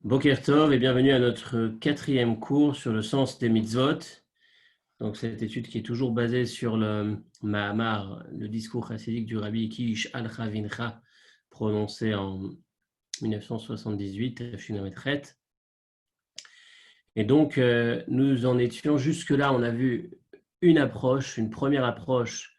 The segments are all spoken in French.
Boker Tov et bienvenue à notre quatrième cours sur le sens des mitzvot. Donc cette étude qui est toujours basée sur le Mahamar, le discours chassidique du Rabbi Kish al-Chavincha, prononcé en 1978 à Shunametret. Et donc nous en étions jusque-là, on a vu une première approche,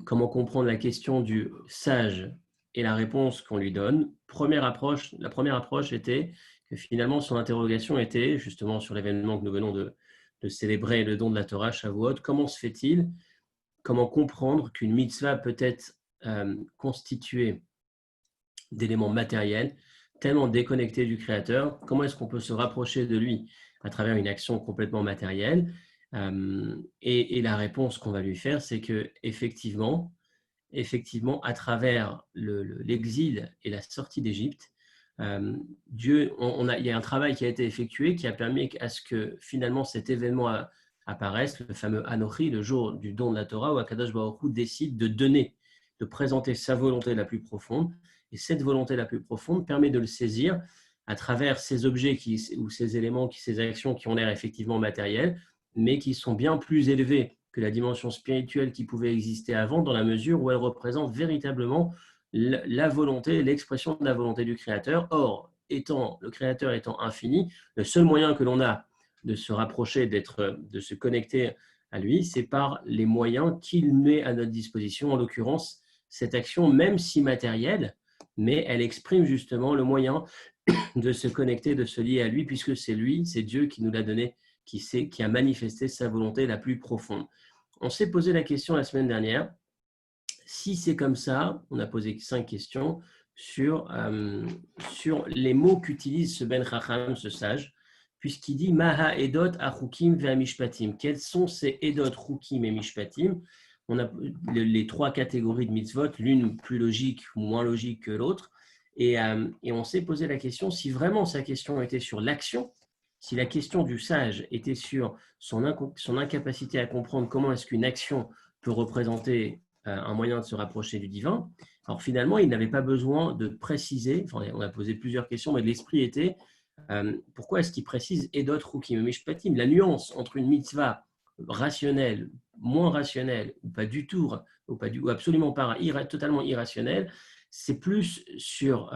comment comprendre la question du sage et la réponse qu'on lui donne. La première approche était que finalement son interrogation était justement sur l'événement que nous venons de célébrer, le don de la Torah, Shavuot. Comment se fait-il, comment comprendre qu'une mitzvah peut être constituée d'éléments matériels, tellement déconnectés du Créateur? Comment est-ce qu'on peut se rapprocher de lui à travers une action complètement matérielle? Et la réponse qu'on va lui faire, c'est que effectivement, à travers l'exil et la sortie d'Égypte, il y a un travail qui a été effectué qui a permis à ce que finalement cet événement apparaisse, le fameux Anochi, le jour du don de la Torah, où Akadosh Baruch Hu décide de donner, de présenter sa volonté la plus profonde. Et cette volonté la plus profonde permet de le saisir à travers ces objets ou ces éléments, ces actions qui ont l'air effectivement matérielles, mais qui sont bien plus élevés que la dimension spirituelle qui pouvait exister avant, dans la mesure où elle représente véritablement la volonté, l'expression de la volonté du Créateur. Or, le Créateur étant infini, le seul moyen que l'on a de se rapprocher, de se connecter à lui, c'est par les moyens qu'il met à notre disposition, en l'occurrence, cette action, même si matérielle, mais elle exprime justement le moyen de se connecter, de se lier à lui, puisque c'est lui, c'est Dieu qui nous l'a donné, qui a manifesté sa volonté la plus profonde. On s'est posé la question la semaine dernière. Si c'est comme ça, on a posé 5 questions sur les mots qu'utilise ce Ben Chacham, ce sage, puisqu'il dit Maha Edot Achukim Ve'amishpatim. Quels sont ces Edot, Chukim et Mishpatim? On a les trois catégories de mitzvot, l'une plus logique ou moins logique que l'autre. Et on s'est posé la question si vraiment sa question était sur l'action, si la question du sage était sur son incapacité à comprendre comment est-ce qu'une action peut représenter un moyen de se rapprocher du divin. Alors finalement, il n'avait pas besoin de préciser, enfin, on a posé plusieurs questions, mais l'esprit était pourquoi est-ce qu'il précise Edot Rukim Mishpatim? La nuance entre une mitzvah rationnelle, moins rationnelle, ou pas du tout, ou absolument pas, totalement irrationnelle, c'est plus sur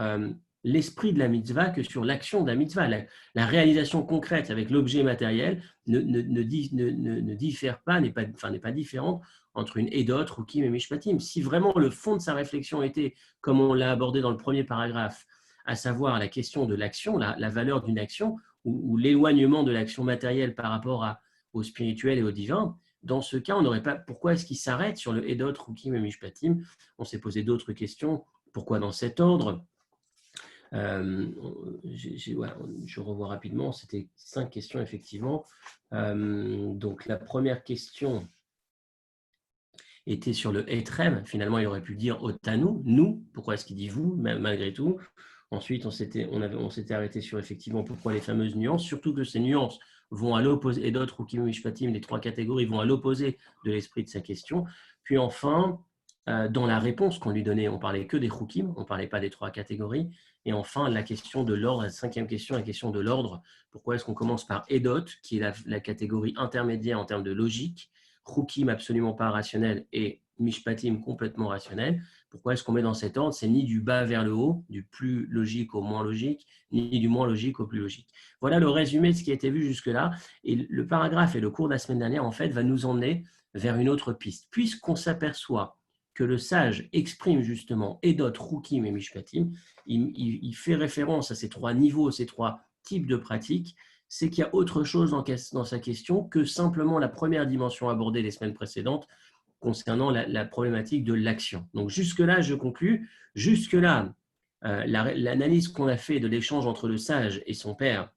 l'esprit de la mitzvah que sur l'action de la mitzvah. La réalisation concrète avec l'objet matériel ne diffère pas, n'est pas différente entre une Edot, Rukim et Mishpatim. Si vraiment le fond de sa réflexion était, comme on l'a abordé dans le premier paragraphe, à savoir la question de l'action, la valeur d'une action, ou l'éloignement de l'action matérielle par rapport au spirituel et au divin, dans ce cas, on n'aurait pas. Pourquoi est-ce qu'il s'arrête sur le Edot, Rukim et Mishpatim? On s'est posé d'autres questions. Pourquoi dans cet ordre? Je revois rapidement, c'était 5 questions effectivement. Donc la première question était sur le Etrem. Finalement, il aurait pu dire Otanu, nous. Pourquoi est-ce qu'il dit vous, malgré tout? Ensuite, on s'était arrêté sur effectivement pourquoi les fameuses nuances, surtout que ces nuances vont à l'opposé, et d'autres, Rukim Mishpatim, les trois catégories vont à l'opposé de l'esprit de sa question. Puis enfin, dans la réponse qu'on lui donnait, on parlait que des Rukim, on ne parlait pas des trois catégories. Et enfin, la question de l'ordre, la cinquième question, la question de l'ordre. Pourquoi est-ce qu'on commence par Edot, qui est la catégorie intermédiaire en termes de logique, Rukim absolument pas rationnel et Mishpatim complètement rationnel? Pourquoi est-ce qu'on met dans cet ordre? C'est ni du bas vers le haut, du plus logique au moins logique, ni du moins logique au plus logique. Voilà le résumé de ce qui a été vu jusque-là. Et le paragraphe et le cours de la semaine dernière, en fait, va nous emmener vers une autre piste. Puisqu'on s'aperçoit que le sage exprime justement Edot, Rukim et Mishpatim, il fait référence à ces trois niveaux, ces trois types de pratiques, c'est qu'il y a autre chose dans sa question que simplement la première dimension abordée les semaines précédentes, concernant la problématique de l'action. Donc jusque-là, je conclus. Jusque-là, l'analyse qu'on a fait de l'échange entre le sage et son père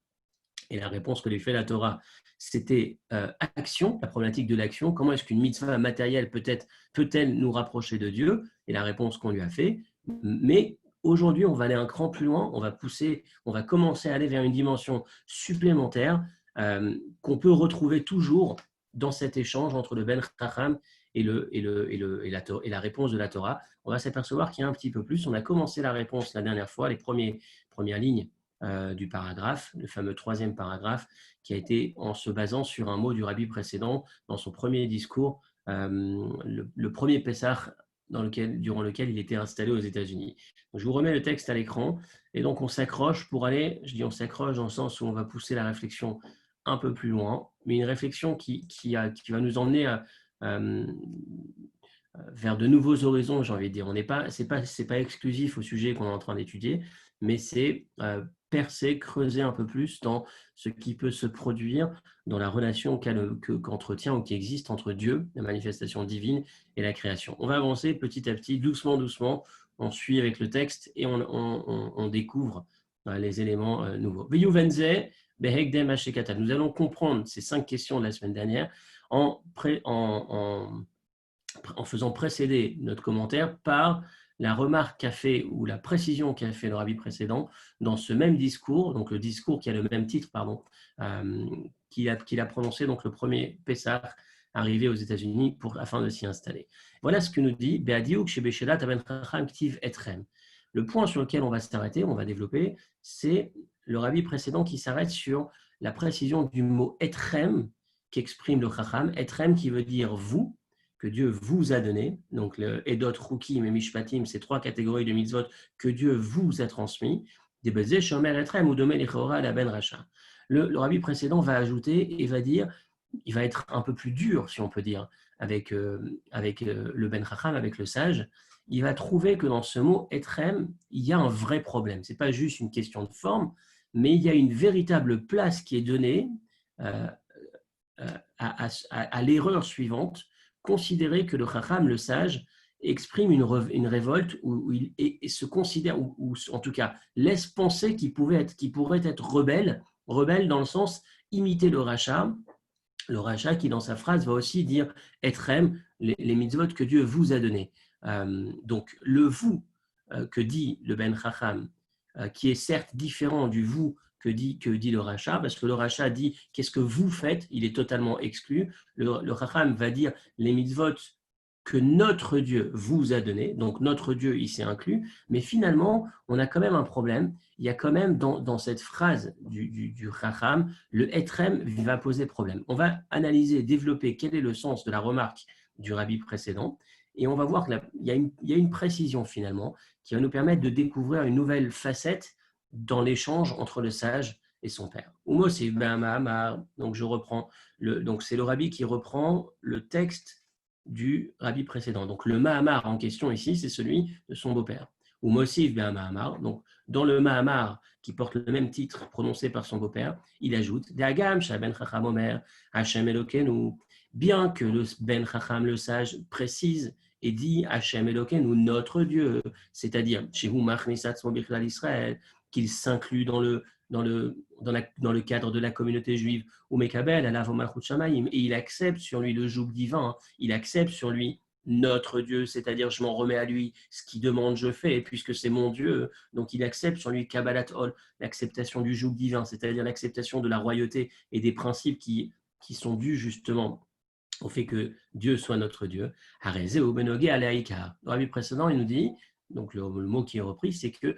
et la réponse que lui fait la Torah, c'était action, la problématique de l'action. Comment est-ce qu'une mitzvah matérielle peut-elle nous rapprocher de Dieu? Et la réponse qu'on lui a fait. Mais aujourd'hui, on va aller un cran plus loin. On va commencer à aller vers une dimension supplémentaire qu'on peut retrouver toujours dans cet échange entre le Ben Chacham et la réponse de la Torah. On va s'apercevoir qu'il y a un petit peu plus. On a commencé la réponse la dernière fois, les premières lignes du paragraphe, le fameux troisième paragraphe, qui a été en se basant sur un mot du rabbi précédent dans son premier discours, le premier Pessah durant lequel il était installé aux États-Unis. Je vous remets le texte à l'écran, et donc on s'accroche pour aller, je dis on s'accroche dans le sens où on va pousser la réflexion un peu plus loin, mais une réflexion qui va nous emmener vers de nouveaux horizons, j'ai envie de dire. C'est pas exclusif au sujet qu'on est en train d'étudier, mais c'est percer, creuser un peu plus dans ce qui peut se produire dans la relation qu'entretient ou qui existe entre Dieu, la manifestation divine, et la création. On va avancer petit à petit, doucement, doucement. On suit avec le texte et on découvre les éléments nouveaux. Nous allons comprendre ces 5 questions de la semaine dernière en faisant précéder notre commentaire par la remarque qu'a fait ou la précision qu'a fait le rabbi précédent dans ce même discours, donc le discours qui a le même titre, qu'il a prononcé donc le premier Pessah arrivé aux États-Unis afin de s'y installer. Voilà ce que nous dit Be'adiuk shebeshelat aben chacham ktiv etrem. Le point sur lequel on va s'arrêter, on va développer, c'est le rabbi précédent qui s'arrête sur la précision du mot etrem qu'exprime le chacham, etrem qui veut dire vous, que Dieu vous a donné, donc le Edot, Rukim et Mishpatim, ces 3 catégories de mitzvot que Dieu vous a transmis, des Bezé, Shomer Etrem ou Domé Lechora la Ben Racha. Le rabbi précédent va ajouter et va dire, il va être un peu plus dur, si on peut dire, avec le Ben Chacham, avec le sage. Il va trouver que dans ce mot Etrem, il y a un vrai problème. Ce n'est pas juste une question de forme, mais il y a une véritable place qui est donnée à l'erreur suivante, considérer que le Chacham, le sage, exprime une révolte où il se considère, ou en tout cas laisse penser qu'il pourrait être rebelle dans le sens imiter le Racha qui dans sa phrase va aussi dire Etrem, les mitzvot que Dieu vous a donnés. Donc le vous que dit le Ben Chacham, qui est certes différent du vous que dit le Racha, parce que le Racha dit qu'est-ce que vous faites, il est totalement exclu. Le Chacham va dire les mitzvot que notre Dieu vous a donné, donc notre Dieu il s'est inclus, mais finalement on a quand même un problème, il y a quand même dans cette phrase du Chacham, le Etrem va poser problème. On va analyser, développer quel est le sens de la remarque du rabbi précédent, et on va voir qu'il y a une précision finalement qui va nous permettre de découvrir une nouvelle facette dans l'échange entre le sage et son père. Umosif ben Mahamar, donc je reprends, donc c'est le rabbi qui reprend le texte du rabbi précédent. Donc le Mahamar en question ici, c'est celui de son beau-père. Umosif ben Mahamar, donc dans le Mahamar qui porte le même titre prononcé par son beau-père, il ajoute Dagam Shaben Chacham Omer Hashem Elokenu, bien que le Ben Chacham le sage précise et dit Hashem Elokenu, notre Dieu, c'est-à-dire Shehu Machnisat Sobichlal Israël, qu'il s'inclut dans le cadre de la communauté juive, ou Mekabel, et il accepte sur lui le joug divin, il accepte sur lui notre Dieu, c'est-à-dire je m'en remets à lui, ce qu'il demande je fais, puisque c'est mon Dieu, donc il accepte sur lui Kabbalat Ol, l'acceptation du joug divin, c'est-à-dire l'acceptation de la royauté et des principes qui sont dus justement au fait que Dieu soit notre Dieu. Harezé ou Benogé Alaïka. Dans la vie précédente, il nous dit, donc le mot qui est repris, c'est que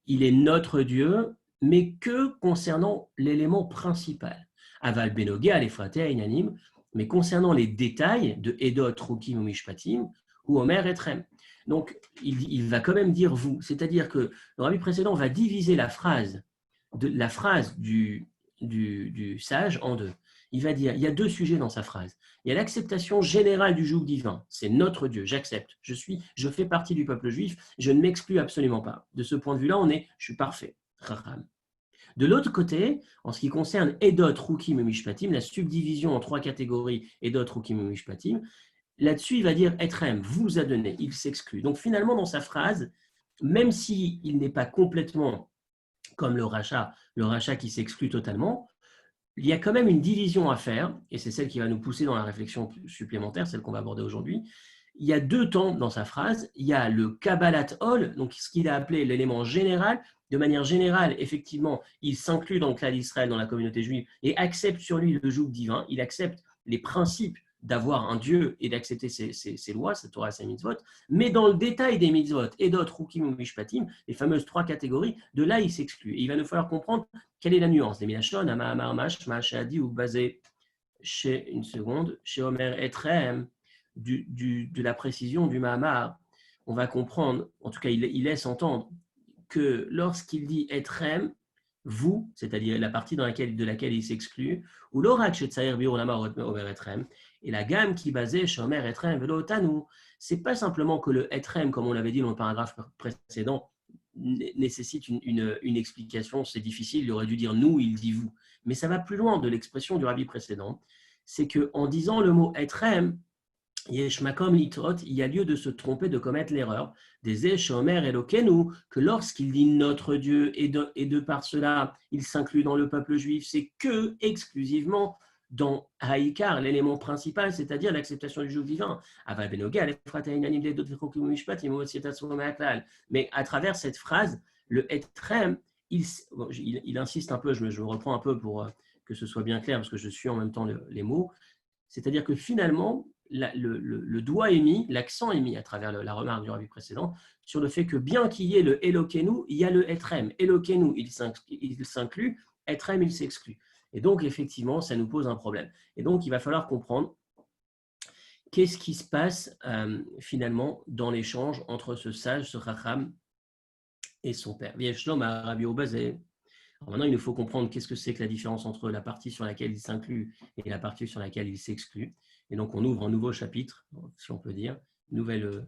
il est notre Dieu, mais que concernant l'élément principal. Aval Benogé Alefraté Inanim, mais concernant les détails de Edot, Rukim ou Mishpatim, ou Omer Etrem. Donc, il va quand même dire vous, c'est-à-dire que le rabbi précédent va diviser la phrase du sage en deux. Il va dire, il y a 2 sujets dans sa phrase. Il y a l'acceptation générale du joug divin. C'est notre Dieu, j'accepte. Je fais partie du peuple juif, je ne m'exclus absolument pas. De ce point de vue-là, je suis parfait. De l'autre côté, en ce qui concerne Edot, Rukim et Mishpatim, la subdivision en 3 catégories, Edot, Rukim et Mishpatim, là-dessus, il va dire Etrem, vous a donné, il s'exclut. Donc finalement, dans sa phrase, même s'il n'est pas complètement comme le rachat qui s'exclut totalement, il y a quand même une division à faire, et c'est celle qui va nous pousser dans la réflexion supplémentaire, celle qu'on va aborder aujourd'hui. Il y a 2 temps dans sa phrase. Il y a le Kabbalat Ol, donc ce qu'il a appelé l'élément général. De manière générale, effectivement, il s'inclut dans le clan d'Israël, dans la communauté juive, et accepte sur lui le joug divin. Il accepte les principes d'avoir un Dieu et d'accepter ses lois, sa Torah, ses mitzvot, mais dans le détail des mitzvot, Edot, Rukim ou Mishpatim, les fameuses 3 catégories, de là il s'exclut. Et il va nous falloir comprendre quelle est la nuance. Les Minachon, Ama, Amar, Mash, Mashadi ou basé chez Omer Etrem, de la précision du Mahamar, on va comprendre, en tout cas il laisse entendre, que lorsqu'il dit Etrem, vous, c'est-à-dire la partie de laquelle il s'exclut, ou l'orak chez Tsaïr Bir Olama Omer Etrem, et la gamme qui est basée chez Omer Etrem Velo Tanu, c'est pas simplement que le Etrem, comme on l'avait dit dans le paragraphe précédent, nécessite une explication, c'est difficile, il aurait dû dire nous, il dit vous. Mais ça va plus loin de l'expression du rabbi précédent, c'est qu'en disant le mot Etrem, Yesh Makom Litot, il y a lieu de se tromper, de commettre l'erreur des Esh Omer Elokenu, que lorsqu'il dit notre Dieu et de par cela, il s'inclut dans le peuple juif, c'est que exclusivement dans Haïkar, l'élément principal, c'est-à-dire l'acceptation du jour divin. Mais à travers cette phrase, le Etrem, il insiste un peu, je me reprends un peu pour que ce soit bien clair, parce que je suis en même temps les mots, c'est-à-dire que finalement, le doigt est mis, l'accent est mis à travers la remarque du rabbi précédent, sur le fait que bien qu'il y ait le Elokenu, il y a le Etrem. Elokenu, il s'inclut, Etrem, il s'exclut. Et donc, effectivement, ça nous pose un problème. Et donc, il va falloir comprendre qu'est-ce qui se passe finalement dans l'échange entre ce sage, ce Chacham, et son père. Maintenant, il nous faut comprendre qu'est-ce que c'est que la différence entre la partie sur laquelle il s'inclut et la partie sur laquelle il s'exclut. Et donc, on ouvre un nouveau chapitre, si on peut dire, nouvelle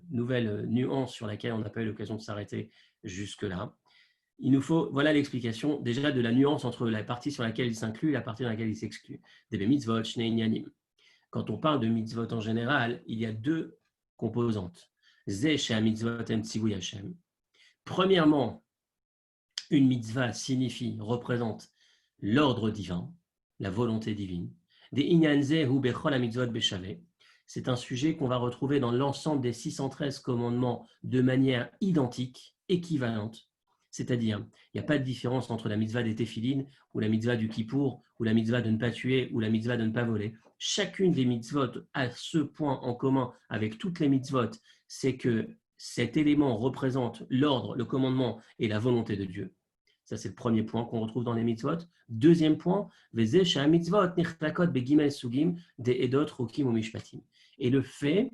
nuance sur laquelle on n'a pas eu l'occasion de s'arrêter jusque-là. Il nous faut, voilà l'explication déjà de la nuance entre la partie sur laquelle il s'inclut et la partie dans laquelle il s'exclut. Quand on parle de mitzvot en général, il y a 2 composantes. Premièrement, une mitzvah représente l'ordre divin, la volonté divine. C'est un sujet qu'on va retrouver dans l'ensemble des 613 commandements de manière identique, équivalente. C'est-à-dire, il n'y a pas de différence entre la mitzvah des téphilines ou la mitzvah du kippour ou la mitzvah de ne pas tuer ou la mitzvah de ne pas voler. Chacune des mitzvot a ce point en commun avec toutes les mitzvot, c'est que cet élément représente l'ordre, le commandement et la volonté de Dieu. Ça, c'est le premier point qu'on retrouve dans les mitzvot. Deuxième point, et le fait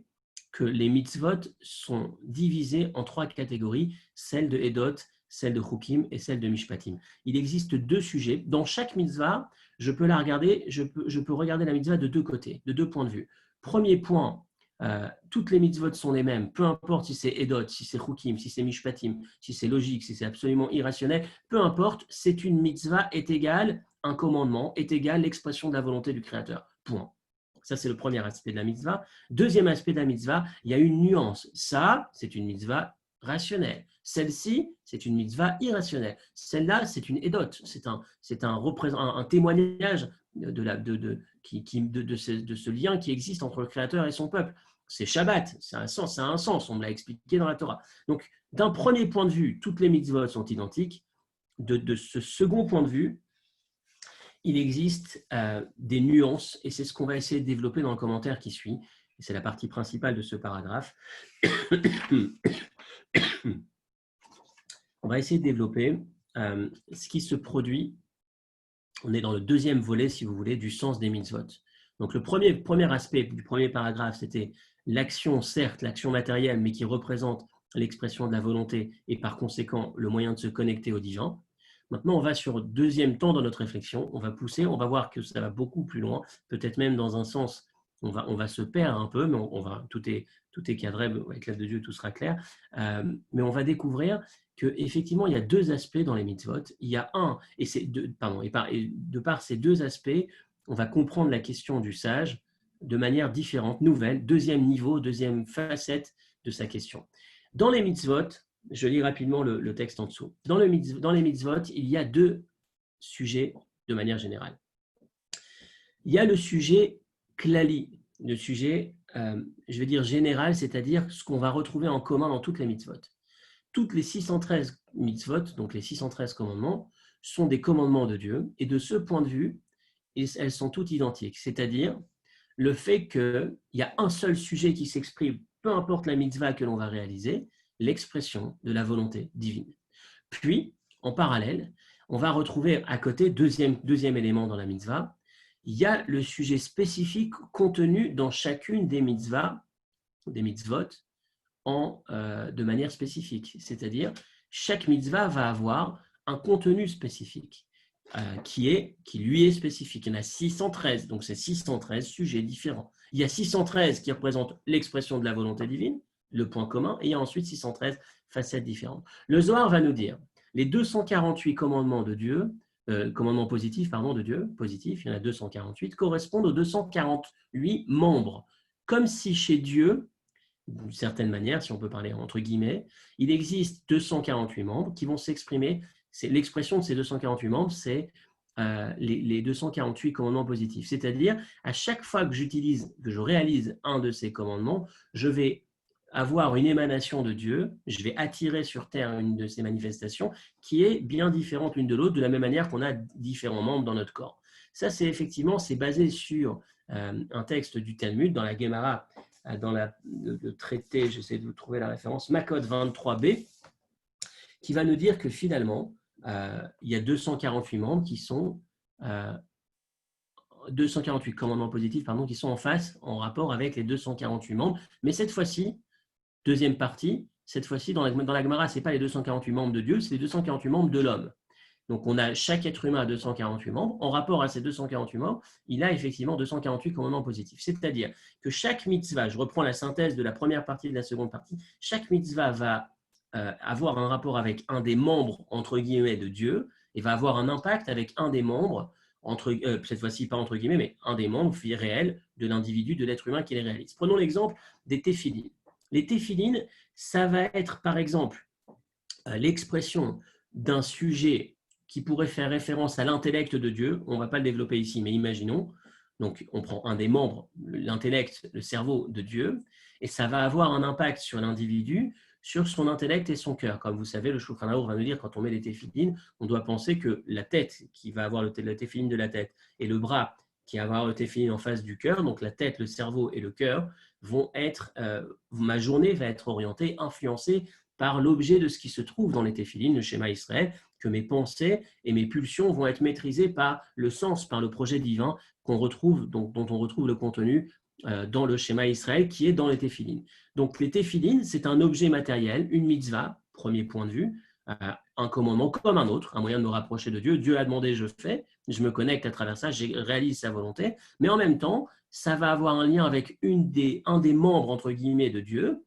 que les mitzvot sont divisés en 3 catégories, celle de Edot, celle de Chukim et celle de Mishpatim. Il existe 2 sujets. Dans chaque mitzvah, je peux regarder la mitzvah de 2 côtés, de 2 points de vue. Premier point, toutes les mitzvot sont les mêmes, peu importe si c'est Edot, si c'est Chukim, si c'est Mishpatim, si c'est logique, si c'est absolument irrationnel, peu importe, c'est une mitzvah est égale, un commandement est égal l'expression de la volonté du Créateur. Point. Ça, c'est le premier aspect de la mitzvah. Deuxième aspect de la mitzvah, il y a une nuance. Ça, c'est une mitzvah rationnelle. Celle-ci, c'est une mitzvah irrationnelle. Celle-là, c'est une Edot. C'est un témoignage de ce lien qui existe entre le Créateur et son peuple. C'est Shabbat, ça a un sens, on me l'a expliqué dans la Torah. Donc, d'un premier point de vue, toutes les mitzvot sont identiques. De ce second point de vue, il existe des nuances, et c'est ce qu'on va essayer de développer dans le commentaire qui suit. Et c'est la partie principale de ce paragraphe. On va essayer de développer ce qui se produit. On est dans le deuxième volet, si vous voulez, du sens des mitzvot. Donc, le premier aspect du premier paragraphe, c'était l'action, certes, l'action matérielle, mais qui représente l'expression de la volonté et par conséquent le moyen de se connecter au divin. Maintenant, on va sur le deuxième temps dans notre réflexion. On va pousser, on va voir que ça va beaucoup plus loin, peut-être même dans un sens, on va se perdre un peu, mais tout est cadré, avec l'aide de Dieu, tout sera clair. Mais on va découvrir qu'effectivement, il y a 2 aspects dans les mitzvot. Il y a et de par ces 2 aspects, on va comprendre la question du sage de manière différente, nouvelle, deuxième niveau, deuxième facette de sa question. Dans les mitzvot, je lis rapidement le texte en dessous. Dans les mitzvot, il y a 2 sujets de manière générale. Il y a le sujet klali, le sujet, je vais dire général, c'est-à-dire ce qu'on va retrouver en commun dans toutes les mitzvot. Toutes les 613 mitzvot, donc les 613 commandements, sont des commandements de Dieu, et de ce point de vue, elles sont toutes identiques, c'est-à-dire le fait qu'il y a un seul sujet qui s'exprime, peu importe la mitzvah que l'on va réaliser, l'expression de la volonté divine. Puis, en parallèle, on va retrouver à côté, deuxième élément dans la mitzvah, il y a le sujet spécifique contenu dans chacune des mitzvot, de manière spécifique. C'est-à-dire, chaque mitzvah va avoir un contenu spécifique qui lui est spécifique. Il y en a 613, donc c'est 613 sujets différents. Il y a 613 qui représentent l'expression de la volonté divine, le point commun, et il y a ensuite 613 facettes différentes. Le Zohar va nous dire, les 248 commandements de Dieu, commandements positifs, de Dieu, positifs, il y en a 248, correspondent aux 248 membres. Comme si chez Dieu, d'une certaine manière, si on peut parler entre guillemets, il existe 248 membres qui vont s'exprimer. L'expression de ces 248 membres, c'est les 248 commandements positifs. C'est-à-dire, à chaque fois que je réalise un de ces commandements, je vais avoir une émanation de Dieu, je vais attirer sur terre une de ces manifestations qui est bien différente l'une de l'autre, de la même manière qu'on a différents membres dans notre corps. Ça, c'est basé sur un texte du Talmud, dans la Gemara, dans le traité, j'essaie de vous trouver la référence, Makot 23b, qui va nous dire que finalement, il y a 248 membres qui sont 248 commandements positifs qui sont en rapport avec les 248 membres. Mais cette fois-ci, deuxième partie, cette fois-ci dans la Gemara, ce n'est pas les 248 membres de Dieu, c'est les 248 membres de l'homme. Donc, on a chaque être humain à 248 membres. En rapport à ces 248 membres, il a effectivement 248 commandements positifs. C'est-à-dire que chaque mitzvah, je reprends la synthèse de la première partie et de la seconde partie, chaque mitzvah va avoir un rapport avec un des membres, entre guillemets, de Dieu, et va avoir un impact avec un des membres, cette fois-ci pas entre guillemets, mais un des membres réels de l'individu, de l'être humain qui les réalise. Prenons l'exemple des téphilines. Les téphilines, ça va être par exemple l'expression d'un sujet qui pourrait faire référence à l'intellect de Dieu. On ne va pas le développer ici, mais imaginons. Donc, on prend un des membres, l'intellect, le cerveau de Dieu, et ça va avoir un impact sur l'individu, sur son intellect et son cœur. Comme vous savez, le Shulchan Arour va nous dire, quand on met les téphilines, on doit penser que la tête, qui va avoir le téphiline de la tête, et le bras, qui va avoir le téphiline en face du cœur, donc la tête, le cerveau et le cœur, vont être, ma journée va être orientée, influencée par l'objet de ce qui se trouve dans les téphilines, le schéma Israël, que mes pensées et mes pulsions vont être maîtrisées par le sens, par le projet divin dont on retrouve le contenu dans le schéma Israël qui est dans les téphilines. Donc les téphilines, c'est un objet matériel, une mitzvah, premier point de vue, un commandement comme un autre, un moyen de me rapprocher de Dieu. Dieu a demandé, je fais, je me connecte à travers ça, je réalise sa volonté, mais en même temps, ça va avoir un lien avec un des membres, entre guillemets, de Dieu,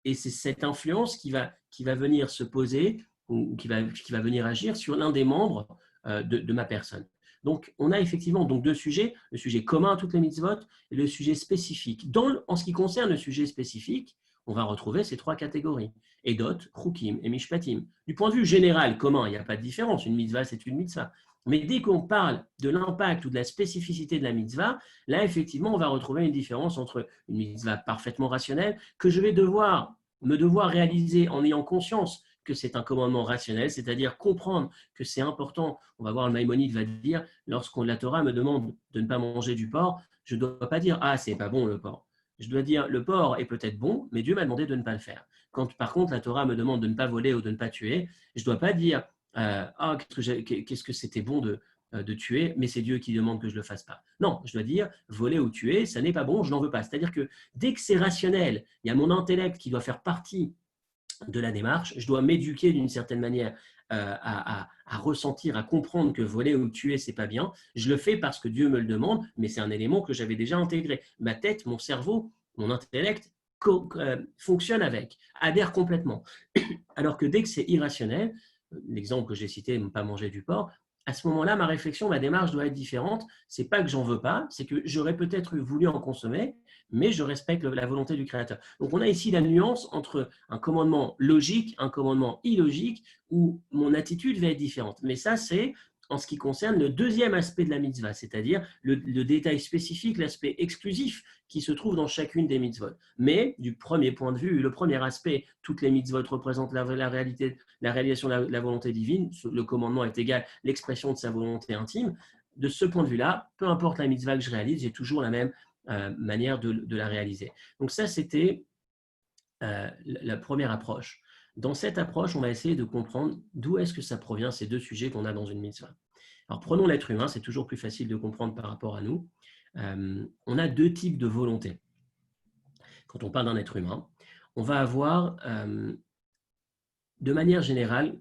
et c'est cette influence qui va venir se poser ou qui va venir agir sur l'un des membres de ma personne. Donc, on a effectivement deux sujets, le sujet commun à toutes les mitzvot et le sujet spécifique. En ce qui concerne le sujet spécifique, on va retrouver ces trois catégories, Edot, Chukim et Mishpatim. Du point de vue général, commun, il n'y a pas de différence, une mitzvah, c'est une mitzvah. Mais dès qu'on parle de l'impact ou de la spécificité de la mitzvah, là, effectivement, on va retrouver une différence entre une mitzvah parfaitement rationnelle que je vais devoir réaliser en ayant conscience que c'est un commandement rationnel, c'est-à-dire comprendre que c'est important. On va voir, le Maïmonide va dire, lorsqu'on la Torah me demande de ne pas manger du porc, je ne dois pas dire « Ah, c'est pas bon le porc ». Je dois dire « Le porc est peut-être bon, mais Dieu m'a demandé de ne pas le faire ». Quand par contre la Torah me demande de ne pas voler ou de ne pas tuer, je ne dois pas dire « Ah, qu'est-ce que c'était bon de tuer, mais c'est Dieu qui demande que je ne le fasse pas ». Non, je dois dire « Voler ou tuer, ça n'est pas bon, je n'en veux pas ». C'est-à-dire que dès que c'est rationnel, il y a mon intellect qui doit faire partie de la démarche, je dois m'éduquer d'une certaine manière à ressentir, à comprendre que voler ou tuer, c'est pas bien. Je le fais parce que Dieu me le demande, mais c'est un élément que j'avais déjà intégré. Ma tête, mon cerveau, mon intellect fonctionne avec, adhère complètement. Alors que dès que c'est irrationnel, l'exemple que j'ai cité, ne pas manger du porc, à ce moment-là, ma réflexion, ma démarche doit être différente. C'est pas que j'en veux pas, c'est que j'aurais peut-être voulu en consommer, mais je respecte la volonté du Créateur. Donc, on a ici la nuance entre un commandement logique, un commandement illogique, où mon attitude va être différente. Mais ça, c'est en ce qui concerne le deuxième aspect de la mitzvah, c'est-à-dire le détail spécifique, l'aspect exclusif qui se trouve dans chacune des mitzvot. Mais du premier point de vue, le premier aspect, toutes les mitzvot représentent la réalité, la réalisation de la volonté divine, le commandement est égal, l'expression de sa volonté intime. De ce point de vue-là, peu importe la mitzvah que je réalise, j'ai toujours la même manière de la réaliser. Donc ça, c'était la première approche. Dans cette approche, on va essayer de comprendre d'où est-ce que ça provient, ces deux sujets qu'on a dans une mitzvah. Alors prenons l'être humain, c'est toujours plus facile de comprendre par rapport à nous. On a deux types de volonté. Quand on parle d'un être humain, on va avoir, de manière générale,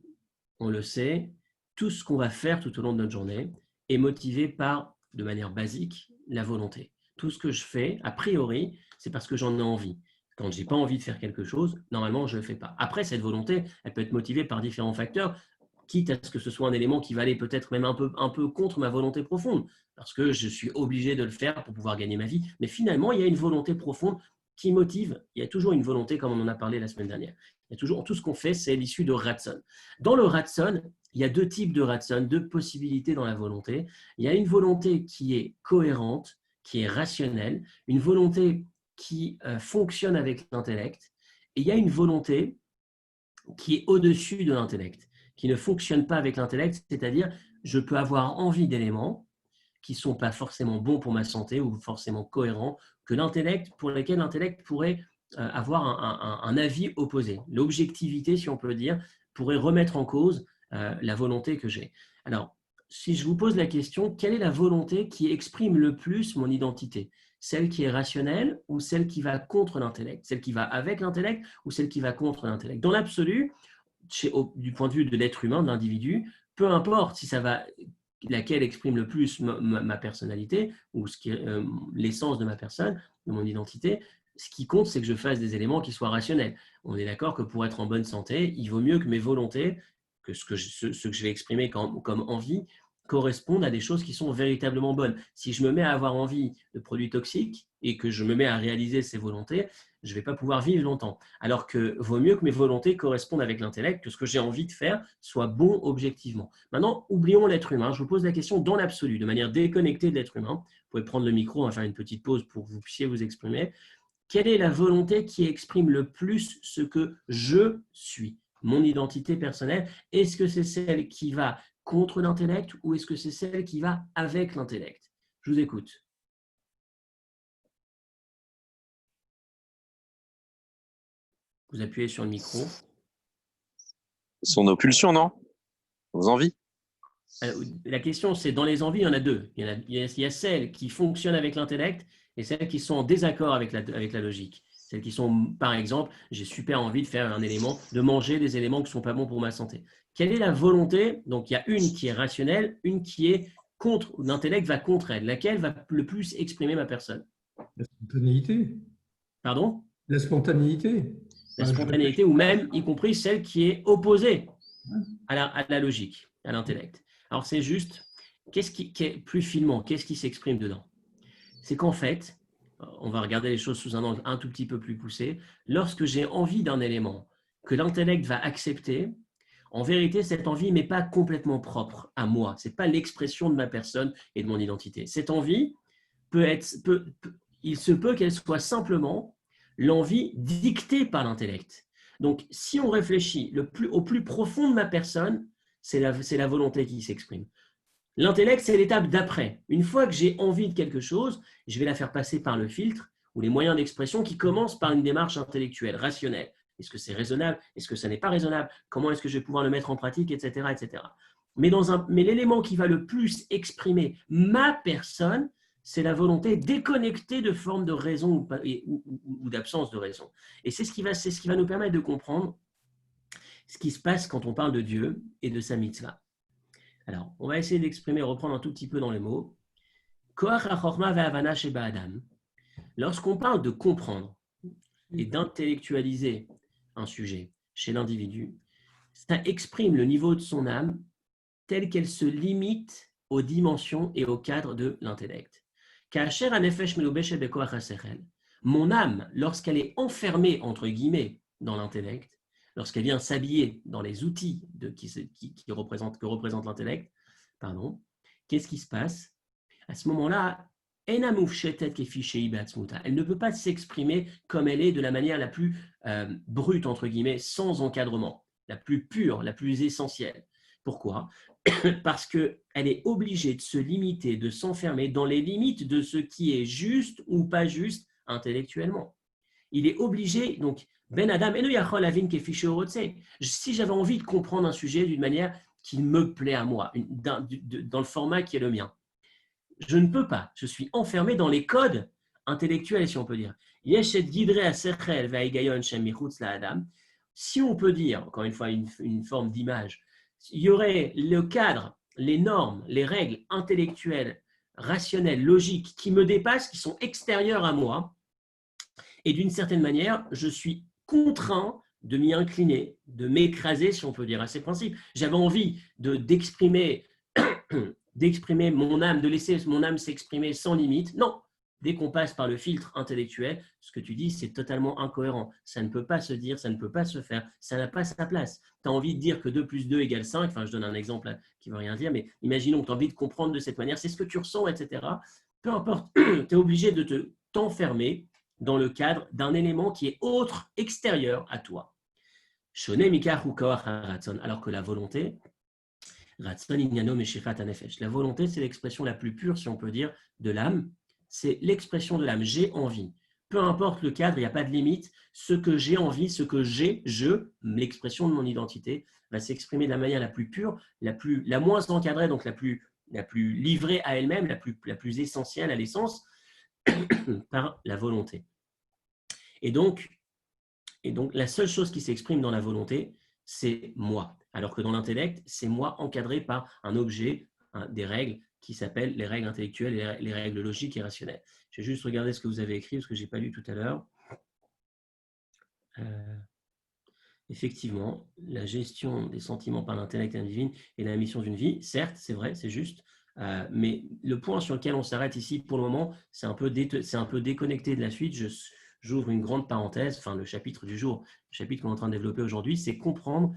on le sait, tout ce qu'on va faire tout au long de notre journée est motivé par, de manière basique, la volonté. Tout ce que je fais, a priori, c'est parce que j'en ai envie. Quand je n'ai pas envie de faire quelque chose, normalement, je ne le fais pas. Après, cette volonté, elle peut être motivée par différents facteurs, quitte à ce que ce soit un élément qui va aller peut-être même un peu contre ma volonté profonde, parce que je suis obligé de le faire pour pouvoir gagner ma vie. Mais finalement, il y a une volonté profonde qui motive. Il y a toujours une volonté, comme on en a parlé la semaine dernière. Il y a toujours, tout ce qu'on fait, c'est l'issue de Ratson. Dans le Ratson, il y a deux types de Ratson, deux possibilités dans la volonté. Il y a une volonté qui est cohérente, qui est rationnelle, une volonté qui fonctionne avec l'intellect, et il y a une volonté qui est au-dessus de l'intellect, qui ne fonctionne pas avec l'intellect, c'est-à-dire je peux avoir envie d'éléments qui ne sont pas forcément bons pour ma santé ou forcément cohérents, pour lesquels l'intellect pourrait avoir un avis opposé. L'objectivité, si on peut dire, pourrait remettre en cause la volonté que j'ai. Alors, si je vous pose la question, quelle est la volonté qui exprime le plus mon identité? Celle qui est rationnelle ou celle qui va contre l'intellect? Celle qui va avec l'intellect ou celle qui va contre l'intellect? Dans l'absolu, du point de vue de l'être humain, de l'individu, peu importe si ça va, laquelle exprime le plus ma personnalité ou l'essence de ma personne, de mon identité, ce qui compte, c'est que je fasse des éléments qui soient rationnels. On est d'accord que pour être en bonne santé, il vaut mieux que mes volontés, que ce que je vais exprimer comme envie, correspondent à des choses qui sont véritablement bonnes. Si je me mets à avoir envie de produits toxiques et que je me mets à réaliser ces volontés, je ne vais pas pouvoir vivre longtemps. Alors que vaut mieux que mes volontés correspondent avec l'intellect, que ce que j'ai envie de faire soit bon objectivement. Maintenant, oublions l'être humain. Je vous pose la question dans l'absolu, de manière déconnectée de l'être humain. Vous pouvez prendre le micro, on va faire une petite pause pour que vous puissiez vous exprimer. Quelle est la volonté qui exprime le plus ce que je suis, mon identité personnelle? Est-ce que c'est celle qui va contre l'intellect ou est-ce que c'est celle qui va avec l'intellect? Je vous écoute. Vous appuyez sur le micro. Son pulsions, non? Vos envies? La question, c'est dans les envies, il y en a deux. Il y a celles qui fonctionnent avec l'intellect et celles qui sont en désaccord avec la logique. Celles qui sont, par exemple, j'ai super envie de faire un élément, de manger des éléments qui ne sont pas bons pour ma santé. Quelle est la volonté? Donc, il y a une qui est rationnelle, une qui est contre, l'intellect va contre elle. Laquelle va le plus exprimer ma personne? La spontanéité. Pardon? La spontanéité. La spontanéité, ou même, y compris celle qui est opposée à la logique, à l'intellect. Alors, c'est juste, qu'est-ce qui est plus finement? Qu'est-ce qui s'exprime dedans? C'est qu'en fait, on va regarder les choses sous un angle un tout petit peu plus poussé. Lorsque j'ai envie d'un élément que l'intellect va accepter, en vérité, cette envie n'est pas complètement propre à moi. Ce n'est pas l'expression de ma personne et de mon identité. Cette envie il se peut qu'elle soit simplement l'envie dictée par l'intellect. Donc, si on réfléchit au plus profond de ma personne, c'est la volonté qui s'exprime. L'intellect, c'est l'étape d'après. Une fois que j'ai envie de quelque chose, je vais la faire passer par le filtre ou les moyens d'expression qui commencent par une démarche intellectuelle, rationnelle. Est-ce que c'est raisonnable? Est-ce que ça n'est pas raisonnable? Comment est-ce que je vais pouvoir le mettre en pratique, etc., etc. Mais l'élément qui va le plus exprimer ma personne, c'est la volonté déconnectée de forme de raison ou d'absence de raison. Et c'est ce qui va nous permettre de comprendre ce qui se passe quand on parle de Dieu et de sa mitzvah. Alors, on va essayer d'exprimer, reprendre un tout petit peu dans les mots. Lorsqu'on parle de comprendre et d'intellectualiser un sujet chez l'individu, ça exprime le niveau de son âme tel qu'elle se limite aux dimensions et au cadre de l'intellect. Mon âme, lorsqu'elle est enfermée, entre guillemets, dans l'intellect, lorsqu'elle vient s'habiller dans les outils que représente l'intellect, qu'est-ce qui se passe? À ce moment-là, elle ne peut pas s'exprimer comme elle est de la manière la plus brute, entre guillemets, sans encadrement, la plus pure, la plus essentielle. Pourquoi? parce qu'elle est obligée de se limiter, de s'enfermer dans les limites de ce qui est juste ou pas juste intellectuellement. Il est obligé, donc, Ben Adam, si j'avais envie de comprendre un sujet d'une manière qui me plaît à moi, dans le format qui est le mien, je ne peux pas. Je suis enfermé dans les codes intellectuels, si on peut dire. Si on peut dire, encore une fois, une forme d'image, il y aurait le cadre, les normes, les règles intellectuelles, rationnelles, logiques qui me dépassent, qui sont extérieures à moi. Et d'une certaine manière, je suis contraint de m'y incliner, de m'écraser, si on peut dire, à ces principes. J'avais envie d'exprimer mon âme, de laisser mon âme s'exprimer sans limite. Non, dès qu'on passe par le filtre intellectuel, ce que tu dis, c'est totalement incohérent. Ça ne peut pas se dire, ça ne peut pas se faire, ça n'a pas sa place. Tu as envie de dire que 2 plus 2 égale 5, enfin je donne un exemple qui ne veut rien dire, mais imaginons que tu as envie de comprendre de cette manière, c'est ce que tu ressens, etc. Peu importe, tu es obligé de t'enfermer dans le cadre d'un élément qui est autre, extérieur à toi. Alors que la volonté, la volonté, c'est l'expression la plus pure, si on peut dire, de l'âme. C'est l'expression de l'âme. J'ai envie. Peu importe le cadre, il n'y a pas de limite. Ce que j'ai envie, ce que j'ai, l'expression de mon identité, va s'exprimer de la manière la plus pure, la moins encadrée, donc la plus livrée à elle-même, la plus essentielle à l'essence, par la volonté. Et donc, la seule chose qui s'exprime dans la volonté, c'est moi. Alors que dans l'intellect, c'est moi encadré par un objet, des règles qui s'appellent les règles intellectuelles, les règles logiques et rationnelles. Je vais juste regarder ce que vous avez écrit, parce que je n'ai pas lu tout à l'heure. Effectivement, la gestion des sentiments par l'intellect divin est la mission d'une vie. Certes, c'est vrai, c'est juste. Mais le point sur lequel on s'arrête ici pour le moment, c'est un peu déconnecté de la suite. J'ouvre une grande parenthèse, enfin le chapitre du jour, le chapitre qu'on est en train de développer aujourd'hui, c'est comprendre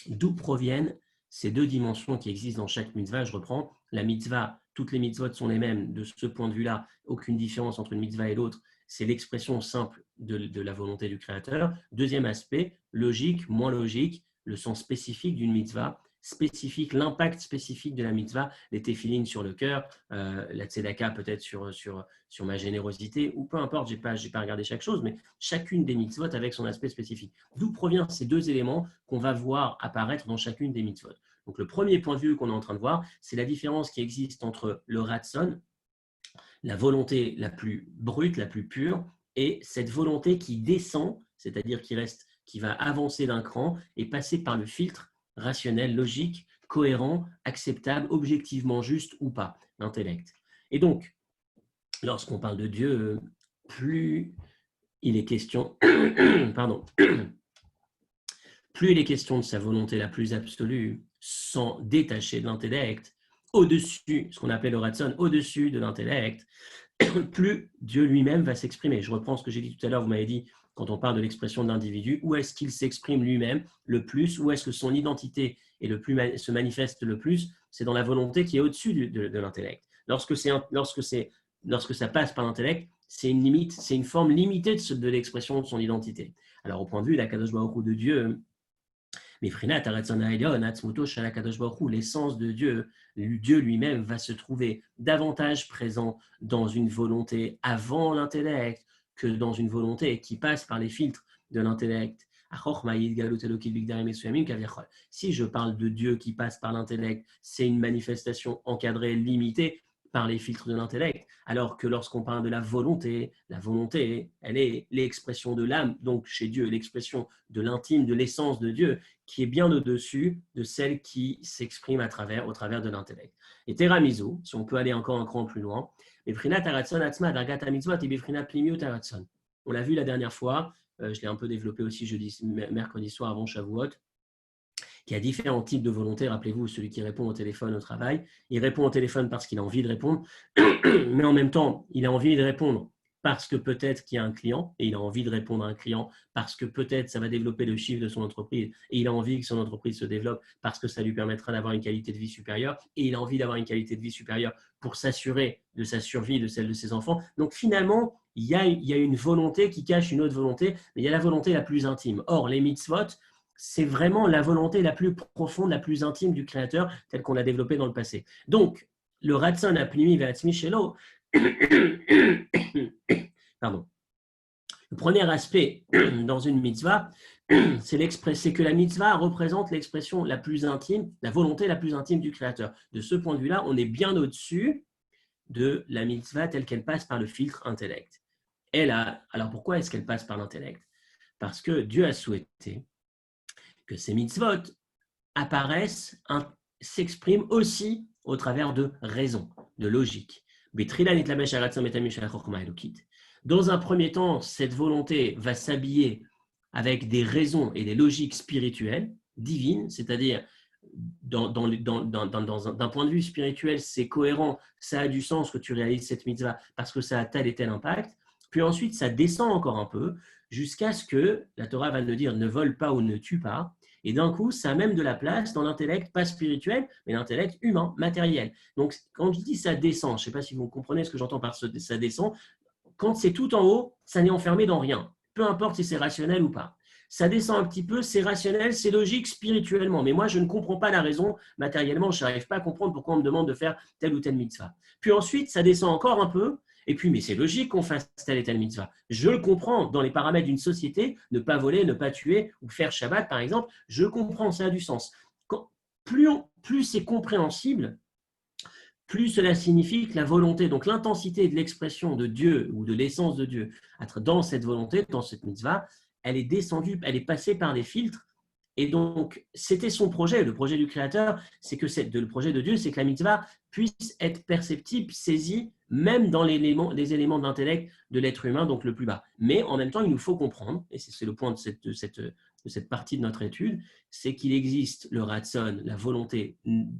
d'où proviennent ces deux dimensions qui existent dans chaque mitzvah. Je reprends, la mitzvah, toutes les mitzvot sont les mêmes. De ce point de vue-là, aucune différence entre une mitzvah et l'autre. C'est l'expression simple de la volonté du Créateur. Deuxième aspect, logique, moins logique, le sens spécifique d'une mitzvah, spécifique, l'impact spécifique de la mitzvah, les téphilines sur le cœur, la tzedaka peut-être sur ma générosité, ou peu importe, je n'ai pas regardé chaque chose, mais chacune des mitzvot avec son aspect spécifique. D'où proviennent ces deux éléments qu'on va voir apparaître dans chacune des mitzvot. Donc le premier point de vue qu'on est en train de voir, c'est la différence qui existe entre le ratson, la volonté la plus brute, la plus pure, et cette volonté qui descend, c'est-à-dire qui va avancer d'un cran et passer par le filtre rationnel, logique, cohérent, acceptable, objectivement juste ou pas, l'intellect. Et donc, lorsqu'on parle de Dieu, plus il est question, plus il est question de sa volonté la plus absolue, sans détacher de l'intellect, au-dessus, ce qu'on appelle le ratson, au-dessus de l'intellect, plus Dieu lui-même va s'exprimer. Je reprends ce que j'ai dit tout à l'heure, vous m'avez dit, quand on parle de l'expression de l'individu, où est-ce qu'il s'exprime lui-même le plus, où est-ce que son identité se manifeste le plus, c'est dans la volonté qui est au-dessus de l'intellect. Lorsque ça passe par l'intellect, c'est une limite, c'est une forme limitée de l'expression de son identité. Alors au point de vue de la Kadosh Baruch Hu de Dieu, l'essence de Dieu, Dieu lui-même va se trouver davantage présent dans une volonté avant l'intellect que dans une volonté qui passe par les filtres de l'intellect. Si je parle de Dieu qui passe par l'intellect, c'est une manifestation encadrée, limitée par les filtres de l'intellect, alors que lorsqu'on parle de la volonté, elle est l'expression de l'âme, donc chez Dieu, l'expression de l'intime, de l'essence de Dieu, qui est bien au-dessus de celle qui s'exprime au travers de l'intellect. Et Teramizu, si on peut aller encore un cran plus loin, on l'a vu la dernière fois, je l'ai un peu développé aussi mercredi soir avant Shavuot, qu'il y a différents types de volonté. Rappelez-vous, celui qui répond au téléphone au travail, il répond au téléphone parce qu'il a envie de répondre, mais en même temps, il a envie de répondre parce que peut-être qu'il y a un client et il a envie de répondre à un client parce que peut-être ça va développer le chiffre de son entreprise et il a envie que son entreprise se développe parce que ça lui permettra d'avoir une qualité de vie supérieure et il a envie d'avoir une qualité de vie supérieure pour s'assurer de sa survie, de celle de ses enfants. Donc finalement, il y a une volonté qui cache une autre volonté, mais il y a la volonté la plus intime. Or, les mitzvot, c'est vraiment la volonté la plus profonde, la plus intime du Créateur, telle qu'on l'a développée dans le passé. Donc, le Ratson Apnimi Ve'atzmi Shelo, pardon. Le premier aspect dans une mitzvah, c'est que la mitzvah représente l'expression la plus intime, la volonté la plus intime du Créateur. De ce point de vue-là, on est bien au-dessus de la mitzvah telle qu'elle passe par le filtre intellect. Alors pourquoi est-ce qu'elle passe par l'intellect? Parce que Dieu a souhaité que ces mitzvot s'expriment aussi au travers de raison, de logique. Dans un premier temps, cette volonté va s'habiller avec des raisons et des logiques spirituelles, divines, c'est-à-dire d'un point de vue spirituel, c'est cohérent, ça a du sens que tu réalises cette mitzvah parce que ça a tel et tel impact. Puis ensuite, ça descend encore un peu jusqu'à ce que la Torah va nous dire ne vole pas ou ne tue pas. Et d'un coup, ça a même de la place dans l'intellect, pas spirituel, mais l'intellect humain, matériel. Donc, quand je dis ça descend, je ne sais pas si vous comprenez ce que j'entends par ça descend, quand c'est tout en haut, ça n'est enfermé dans rien, peu importe si c'est rationnel ou pas. Ça descend un petit peu, c'est rationnel, c'est logique spirituellement, mais moi je ne comprends pas la raison matériellement, je n'arrive pas à comprendre pourquoi on me demande de faire telle ou telle mitzvah. Puis ensuite, ça descend encore un peu, et puis mais c'est logique qu'on fasse telle et telle mitzvah. Je le comprends dans les paramètres d'une société, ne pas voler, ne pas tuer ou faire Shabbat par exemple, je comprends, ça a du sens. Plus c'est compréhensible, plus cela signifie que la volonté, donc l'intensité de l'expression de Dieu ou de l'essence de Dieu dans cette volonté, dans cette mitzvah, elle est descendue, elle est passée par des filtres. Et donc, c'était son projet, le projet du Créateur, le projet de Dieu, c'est que la mitzvah puisse être perceptible, saisie, même dans les éléments d'intellect de l'être humain, donc le plus bas. Mais en même temps, il nous faut comprendre, et c'est le point de cette partie de notre étude, c'est qu'il existe le ratson, la volonté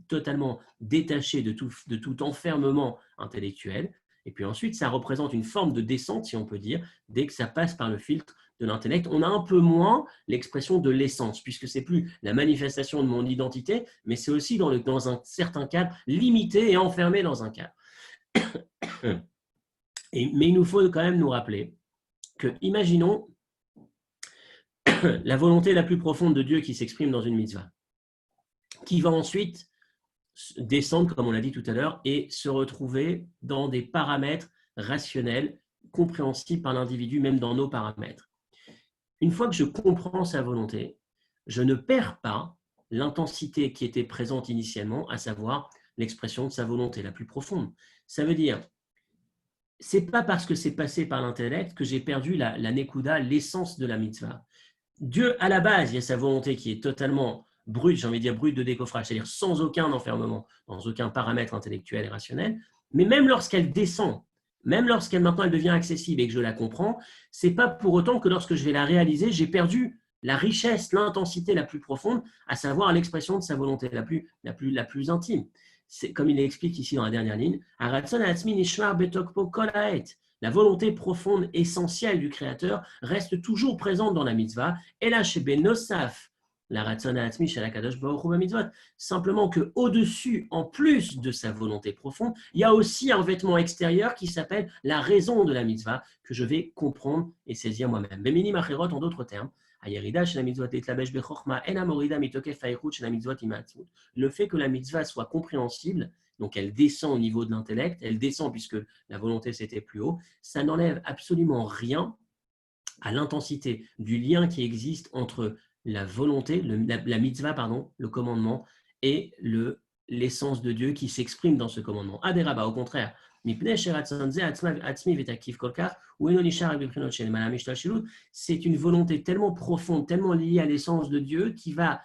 totalement détachée de tout enfermement intellectuel. Et puis ensuite, ça représente une forme de descente, si on peut dire, dès que ça passe par le filtre de l'intellect. On a un peu moins l'expression de l'essence, puisque c'est plus la manifestation de mon identité, mais c'est aussi dans un certain cadre limité et enfermé dans un cadre. Mais il nous faut quand même nous rappeler que, imaginons la volonté la plus profonde de Dieu qui s'exprime dans une mitzvah, qui va ensuite descendre, comme on l'a dit tout à l'heure, et se retrouver dans des paramètres rationnels, compréhensibles par l'individu, même dans nos paramètres. Une fois que je comprends sa volonté, je ne perds pas l'intensité qui était présente initialement, à savoir l'expression de sa volonté la plus profonde. Ça veut dire, c'est pas parce que c'est passé par l'intellect que j'ai perdu la nekuda, l'essence de la mitzvah. Dieu, à la base, il y a sa volonté qui est totalement brute, j'ai envie de dire brute de décoffrage, c'est-à-dire sans aucun enfermement, dans aucun paramètre intellectuel et rationnel. Mais même lorsqu'elle descend, même lorsqu'elle maintenant elle devient accessible et que je la comprends, c'est pas pour autant que lorsque je vais la réaliser, j'ai perdu la richesse, l'intensité la plus profonde, à savoir l'expression de sa volonté la plus intime. C'est comme il l'explique ici dans la dernière ligne, la volonté profonde, essentielle du Créateur reste toujours présente dans la mitzvah. Et là, chez Benosaf, la Ratzona Atzmi chez la Kadosh Baruch Hu mitzvot, simplement qu'au-dessus, en plus de sa volonté profonde, il y a aussi un vêtement extérieur qui s'appelle la raison de la mitzvah, que je vais comprendre et saisir moi-même. Bemini Macherot, en d'autres termes, le fait que la mitzvah soit compréhensible, donc elle descend au niveau de l'intellect, elle descend puisque la volonté c'était plus haut, ça n'enlève absolument rien à l'intensité du lien qui existe entre la volonté, la mitzvah, le commandement, et l'essence de Dieu qui s'exprime dans ce commandement. Aderaba, au contraire, c'est une volonté tellement profonde, tellement liée à l'essence de Dieu qui va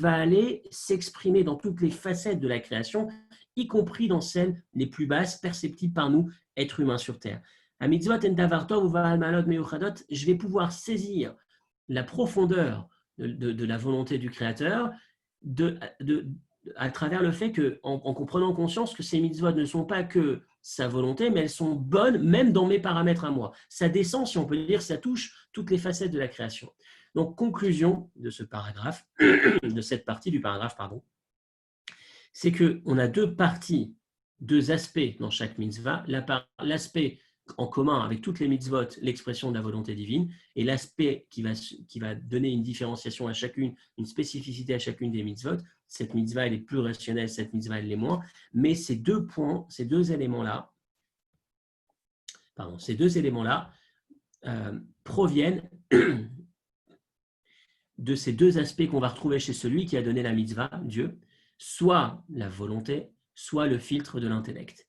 aller s'exprimer dans toutes les facettes de la création, y compris dans celles les plus basses, perceptibles par nous, êtres humains sur Terre. Je vais pouvoir saisir la profondeur de la volonté du Créateur à travers le fait en prenant conscience que ces mitzvot ne sont pas que sa volonté, mais elles sont bonnes même dans mes paramètres à moi. Ça descend, si on peut dire, ça touche toutes les facettes de la création. Donc, conclusion de ce paragraphe, de cette partie du paragraphe, c'est qu'on a deux parties, deux aspects dans chaque mitzvah. L'aspect en commun avec toutes les mitzvot l'expression de la volonté divine, et l'aspect qui va donner une différenciation à chacune, une spécificité à chacune des mitzvot. Cette mitzvah, elle est plus rationnelle, cette mitzvah, elle l'est moins. Mais ces deux points, ces deux éléments-là proviennent de ces deux aspects qu'on va retrouver chez celui qui a donné la mitzvah, Dieu, soit la volonté, soit le filtre de l'intellect.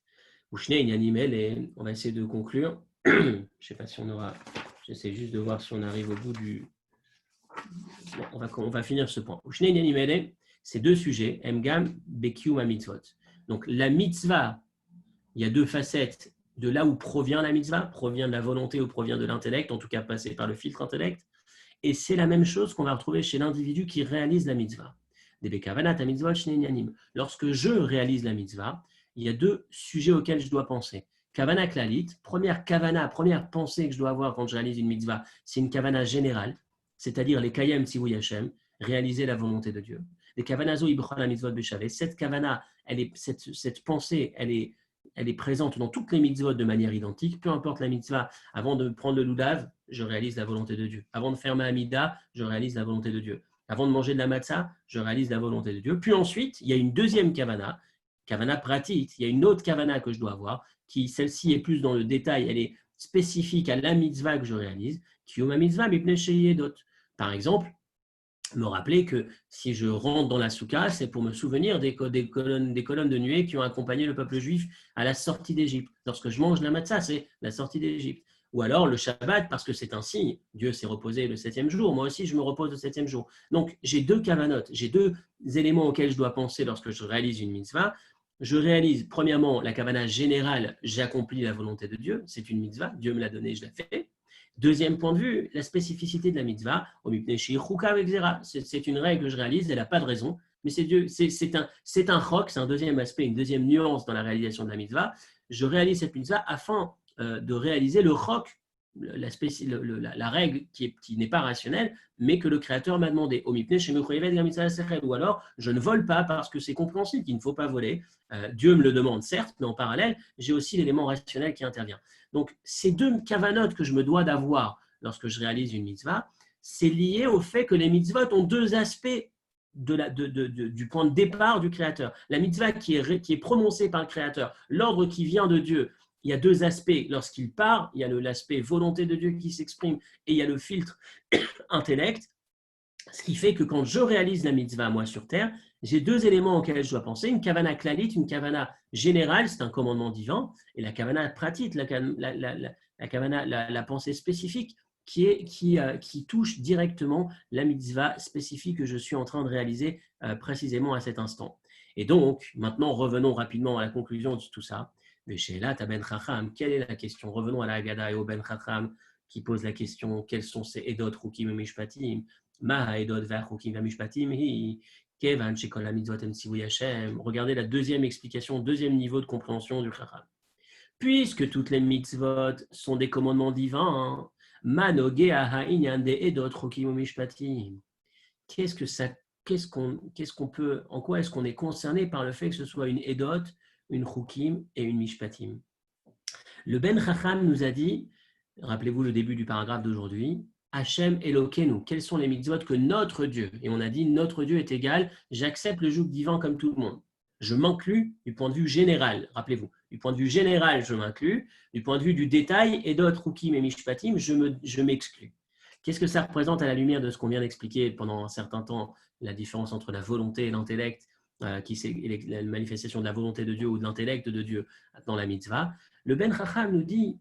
Et on va essayer de conclure. Je ne sais pas si on aura. J'essaie juste de voir si on arrive au bout du. Bon, on va finir ce point. Ces deux sujets, Emgam, Bekium, Mitzvot. Donc la mitzvah, il y a deux facettes de là où provient la mitzvah, provient de la volonté ou provient de l'intellect, en tout cas passé par le filtre intellect. Et c'est la même chose qu'on va retrouver chez l'individu qui réalise la mitzvah. Lorsque je réalise la mitzvah, il y a deux sujets auxquels je dois penser. Kavana klalit, première pensée que je dois avoir quand je réalise une mitzvah, c'est une kavana générale, c'est-à-dire les kayem tzivui Hashem, réaliser la volonté de Dieu. Les kavanazo ibchol la mitzvot beshavé, cette kavana, cette pensée, elle est présente dans toutes les mitzvot de manière identique, peu importe la mitzvah. Avant de prendre le lulav, je réalise la volonté de Dieu. Avant de faire ma amida, je réalise la volonté de Dieu. Avant de manger de la matzah, je réalise la volonté de Dieu. Puis ensuite, il y a une deuxième kavana pratit, il y a une autre kavana que je dois avoir, qui celle-ci est plus dans le détail, elle est spécifique à la mitzvah que je réalise, kiyuma mitzvah mipnei sheyedot. Par exemple, me rappeler que si je rentre dans la soukha, c'est pour me souvenir des colonnes de nuée qui ont accompagné le peuple juif à la sortie d'Égypte. Lorsque je mange la matzah, c'est la sortie d'Égypte. Ou alors le Shabbat, parce que c'est un signe. Dieu s'est reposé le 7e jour. Moi aussi, je me repose le 7e jour. Donc, j'ai deux kavanot, j'ai deux éléments auxquels je dois penser lorsque je réalise une mitzvah. Je réalise, premièrement, la kavana générale, j'accomplis la volonté de Dieu. C'est une mitzvah. Dieu me l'a donnée, je la fais. Deuxième point de vue, la spécificité de la mitzvah. C'est une règle que je réalise, elle n'a pas de raison. Mais c'est un chok, c'est un deuxième aspect, une deuxième nuance dans la réalisation de la mitzvah. Je réalise cette mitzvah afin de réaliser le chok, la règle qui n'est pas rationnelle, mais que le Créateur m'a demandé. Ou alors, je ne vole pas parce que c'est compréhensible qu'il ne faut pas voler. Dieu me le demande, certes, mais en parallèle, j'ai aussi l'élément rationnel qui intervient. Donc, ces deux kavanotes que je me dois d'avoir lorsque je réalise une mitzvah, c'est lié au fait que les mitzvot ont deux aspects du point de départ du Créateur. La mitzvah qui est prononcée par le Créateur, l'ordre qui vient de Dieu, il y a deux aspects. Lorsqu'il part, il y a l'aspect volonté de Dieu qui s'exprime et il y a le filtre intellect. Ce qui fait que quand je réalise la mitzvah, moi, sur terre, j'ai deux éléments auxquels je dois penser. Une kavana klalit, une kavana générale, c'est un commandement divin, et la kavana pratit, la kavana, la pensée spécifique qui touche directement la mitzvah spécifique que je suis en train de réaliser précisément à cet instant. Et donc, maintenant, revenons rapidement à la conclusion de tout ça. Ben Chacham, quelle est la question? Revenons à la Haggadah et au Ben Chacham qui pose la question, quels sont ces edot, rukim et mishpatim? Ma edot ver rukim et mishpatim hi kevan shekol la mitzvot em tzivui Hashem. Regardez la deuxième explication, deuxième niveau de compréhension du Chacham. Puisque toutes les mitzvot sont des commandements divins, ma nogeh ha'inyan de edot rukim et mishpatim. En quoi est-ce qu'on est concerné par le fait que ce soit une edot, une chukim et une mishpatim? Le Ben Chacham nous a dit, rappelez-vous le début du paragraphe d'aujourd'hui, Hachem Elokeinu, quels sont les mitzvot que notre Dieu, et on a dit notre Dieu est égal, j'accepte le joug divin comme tout le monde. Je m'inclus du point de vue général, rappelez-vous, du point de vue général, je m'inclus, du point de vue du détail, edot, chukim et mishpatim, je m'exclus. Qu'est-ce que ça représente à la lumière de ce qu'on vient d'expliquer pendant un certain temps, la différence entre la volonté et l'intellect, qui c'est la manifestation de la volonté de Dieu ou de l'intellect de Dieu dans la mitzvah? Le Ben Chacham nous dit,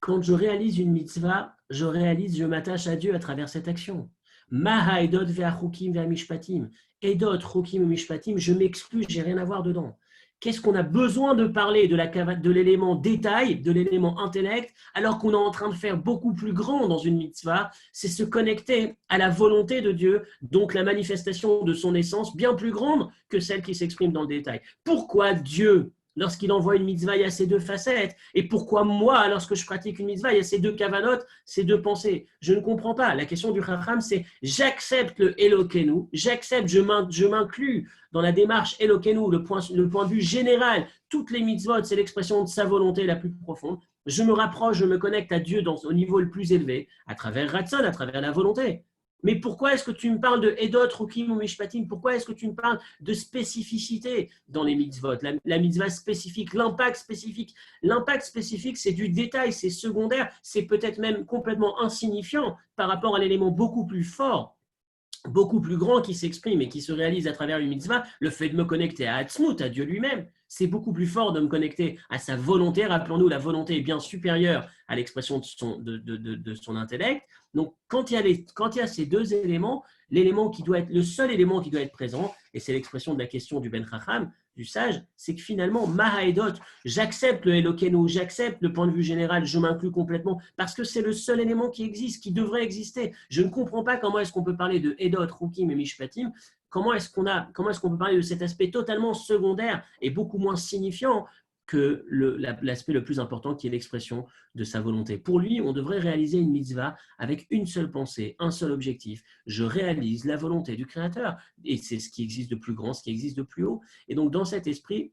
quand je réalise une mitzvah, je m'attache à Dieu à travers cette action. Maha edot ve'achukim ve'amishpatim. Edot, chukim et mishpatim, je m'exclus, j'ai rien à voir dedans. Qu'est-ce qu'on a besoin de parler de l'élément détail, de l'élément intellect, alors qu'on est en train de faire beaucoup plus grand dans une mitzvah? C'est se connecter à la volonté de Dieu, donc la manifestation de son essence bien plus grande que celle qui s'exprime dans le détail. Pourquoi Dieu lorsqu'il envoie une mitzvah, il y a ces deux facettes. Et pourquoi moi, lorsque je pratique une mitzvah, il y a ces deux kavanot, ces deux pensées? Je ne comprends pas. La question du Chacham, c'est j'accepte le Elokeinu, j'accepte, je m'inclus dans la démarche Elokeinu, le point de vue général. Toutes les mitzvot, c'est l'expression de sa volonté la plus profonde. Je me rapproche, je me connecte à Dieu au niveau le plus élevé, à travers Ratzon, à travers la volonté. Mais pourquoi est-ce que tu me parles de Edot, Rukim ou Mishpatim? Pourquoi est-ce que tu me parles de spécificité dans les mitzvot? La mitzvah spécifique, l'impact spécifique. L'impact spécifique, c'est du détail, c'est secondaire, c'est peut-être même complètement insignifiant par rapport à l'élément beaucoup plus fort, beaucoup plus grand qui s'exprime et qui se réalise à travers une mitzvah, le fait de me connecter à Hatzmut, à Dieu lui-même. C'est beaucoup plus fort de me connecter à sa volonté. Rappelons-nous, la volonté est bien supérieure à l'expression de son intellect. Donc, quand il y a ces deux éléments, le seul élément qui doit être présent, et c'est l'expression de la question du Ben Chacham, du sage, c'est que finalement, Mahaedot, j'accepte le Elokeinu, j'accepte le point de vue général, je m'inclus complètement, parce que c'est le seul élément qui existe, qui devrait exister. Je ne comprends pas comment est-ce qu'on peut parler de Edot, Rukim et Mishpatim, comment est-ce qu'on peut parler de cet aspect totalement secondaire et beaucoup moins signifiant que l'aspect le plus important qui est l'expression de sa volonté. Pour lui, on devrait réaliser une mitzvah avec une seule pensée, un seul objectif. Je réalise la volonté du Créateur. Et c'est ce qui existe de plus grand, ce qui existe de plus haut. Et donc, dans cet esprit,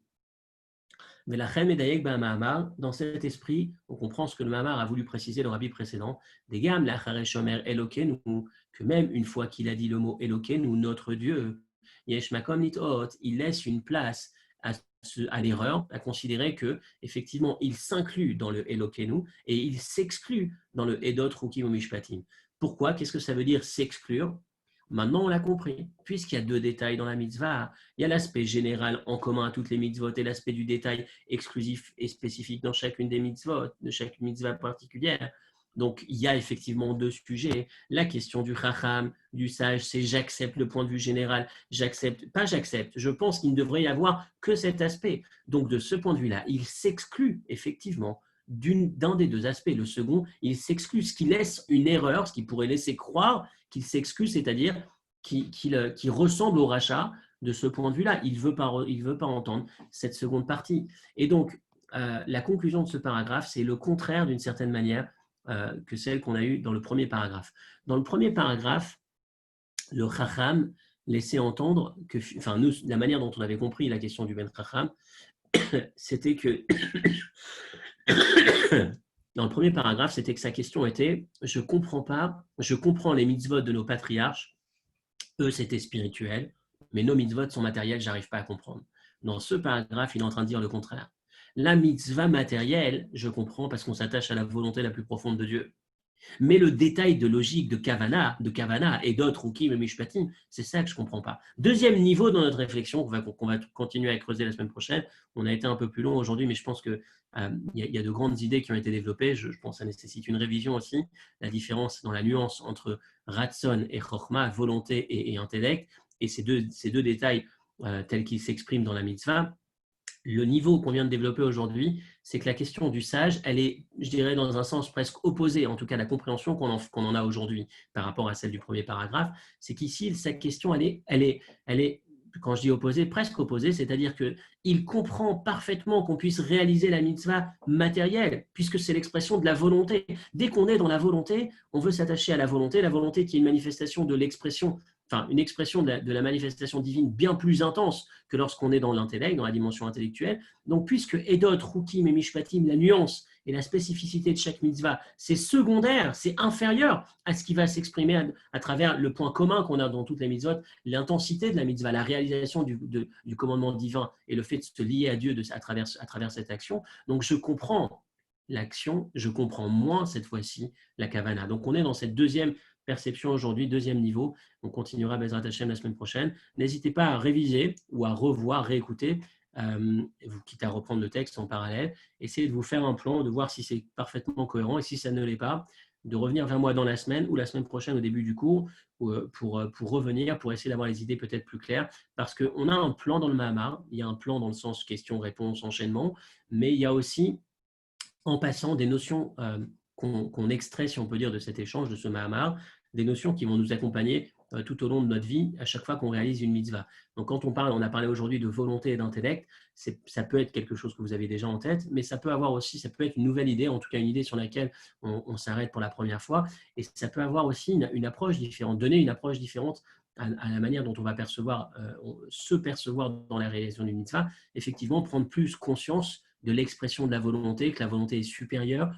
dans cet esprit, on comprend ce que le Mahamar a voulu préciser, le rabbi précédent, des gammes, que même une fois qu'il a dit le mot Elokeinu, notre Dieu, Yesh Makom Nitot, il laisse une place à l'erreur, à considérer que effectivement il s'inclut dans le Elokeinu et il s'exclut dans le Edot Rukim Mishpatim. Pourquoi? Qu'est-ce que ça veut dire s'exclure? Maintenant, on l'a compris, puisqu'il y a deux détails dans la mitzvah. Il y a l'aspect général en commun à toutes les mitzvot et l'aspect du détail exclusif et spécifique dans chacune des mitzvot, de chaque mitzvah particulière. Donc, il y a effectivement deux sujets. La question du chacham, du sage, c'est j'accepte le point de vue général, j'accepte. Je pense qu'il ne devrait y avoir que cet aspect. Donc, de ce point de vue-là, il s'exclut effectivement d'un des deux aspects. Le second, il s'exclut, ce qui laisse une erreur, ce qui pourrait laisser croire qu'il s'excuse, c'est-à-dire qu'il ressemble au rachat de ce point de vue-là. Il ne veut pas entendre cette seconde partie. Et donc, la conclusion de ce paragraphe, c'est le contraire d'une certaine manière que celle qu'on a eue dans le premier paragraphe. Dans le premier paragraphe, le Chacham laissait entendre que, enfin, nous, la manière dont on avait compris la question du Ben Chacham, c'était que dans le premier paragraphe, c'était que sa question était « Je comprends les mitzvot de nos patriarches, eux c'était spirituel, mais nos mitzvot sont matériels, je n'arrive pas à comprendre. » Dans ce paragraphe, il est en train de dire le contraire. La mitzvah matérielle, je comprends parce qu'on s'attache à la volonté la plus profonde de Dieu. Mais le détail de logique de Kavana et d'autres, Rukim et Mishpatim, c'est ça que je ne comprends pas. Deuxième niveau dans notre réflexion, qu'on va continuer à creuser la semaine prochaine. On a été un peu plus long aujourd'hui, mais je pense qu'il y a de grandes idées qui ont été développées. Je pense que ça nécessite une révision aussi. La différence dans la nuance entre Ratson et Chokhmah, volonté et intellect, et ces deux détails tels qu'ils s'expriment dans la mitzvah. Le niveau qu'on vient de développer aujourd'hui, c'est que la question du sage, elle est, je dirais, dans un sens presque opposé, en tout cas la compréhension qu'on en a aujourd'hui par rapport à celle du premier paragraphe, c'est qu'ici, sa question, elle est, quand je dis opposée, presque opposée, c'est-à-dire qu'il comprend parfaitement qu'on puisse réaliser la mitzvah matérielle, puisque c'est l'expression de la volonté. Dès qu'on est dans la volonté, on veut s'attacher à la volonté qui est une manifestation de l'expression, enfin une expression de la manifestation divine bien plus intense que lorsqu'on est dans l'intellect, dans la dimension intellectuelle. Donc, puisque Edot, Rukim et Mishpatim, la nuance et la spécificité de chaque mitzvah, c'est secondaire, c'est inférieur à ce qui va s'exprimer à travers le point commun qu'on a dans toutes les mitzvot, l'intensité de la mitzvah, la réalisation du commandement divin et le fait de se lier à Dieu à travers cette action. Donc, je comprends l'action, je comprends moins cette fois-ci la kavana. Donc, on est dans cette deuxième perception aujourd'hui, deuxième niveau. On continuera Bezrat Hashem la semaine prochaine. N'hésitez pas à réviser ou à revoir, réécouter, vous quitte à reprendre le texte en parallèle. Essayez de vous faire un plan, de voir si c'est parfaitement cohérent et si ça ne l'est pas, de revenir vers moi dans la semaine ou la semaine prochaine au début du cours pour revenir, pour essayer d'avoir les idées peut-être plus claires. Parce qu'on a un plan dans le Mahamar, il y a un plan dans le sens question, réponse, enchaînement, mais il y a aussi, en passant, des notions qu'on extrait, si on peut dire, de cet échange, de ce Mahamar, des notions qui vont nous accompagner tout au long de notre vie, à chaque fois qu'on réalise une mitzvah. Donc, quand on a parlé aujourd'hui de volonté et d'intellect, ça peut être quelque chose que vous avez déjà en tête, mais ça peut être une nouvelle idée, en tout cas une idée sur laquelle on s'arrête pour la première fois, et ça peut avoir aussi une approche différente, donner une approche différente à la manière dont on va se percevoir dans la réalisation d'une mitzvah, effectivement prendre plus conscience de l'expression de la volonté, que la volonté est supérieure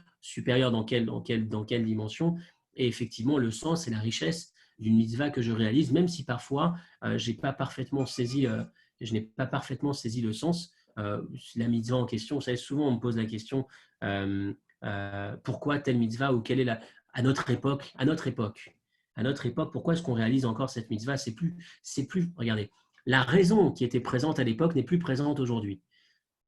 dans quelle dimension, et effectivement le sens et la richesse d'une mitzvah que je réalise, même si parfois je n'ai pas parfaitement saisi le sens. La mitzvah en question, vous savez, souvent on me pose la question pourquoi telle mitzvah ou quelle est à notre époque, pourquoi est-ce qu'on réalise encore cette mitzvah? C'est plus, regardez, la raison qui était présente à l'époque n'est plus présente aujourd'hui.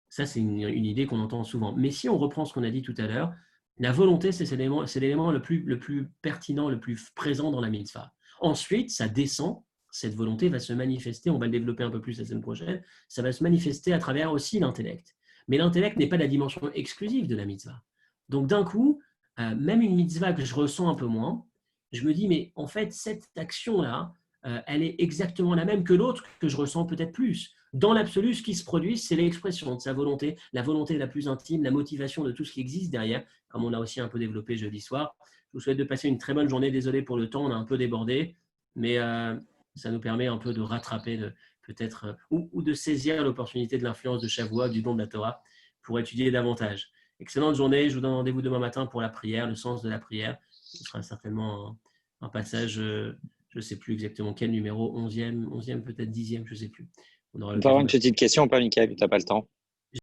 Ça, c'est une idée qu'on entend souvent. Mais si on reprend ce qu'on a dit tout à l'heure, la volonté, c'est l'élément le plus pertinent, le plus présent dans la mitzvah. Ensuite, ça descend, cette volonté va se manifester, on va le développer un peu plus la semaine prochaine, ça va se manifester à travers aussi l'intellect. Mais l'intellect n'est pas la dimension exclusive de la mitzvah. Donc d'un coup, même une mitzvah que je ressens un peu moins, je me dis, mais en fait, cette action-là, elle est exactement la même que l'autre que je ressens peut-être plus. Dans l'absolu, ce qui se produit, c'est l'expression de sa volonté, la volonté la plus intime, la motivation de tout ce qui existe derrière, comme on a aussi un peu développé jeudi soir. Je vous souhaite de passer une très bonne journée. Désolé pour le temps, on a un peu débordé, mais ça nous permet un peu de rattraper, peut-être, ou de saisir l'opportunité de l'influence de Shavua, du don de la Torah, pour étudier davantage. Excellente journée. Je vous donne rendez-vous demain matin pour la prière, le sens de la prière. Ce sera certainement un passage, je ne sais plus exactement quel numéro, 11e peut-être 10e, je ne sais plus. On aura On peut avoir une petite question, pas Michael, tu n'as pas le temps.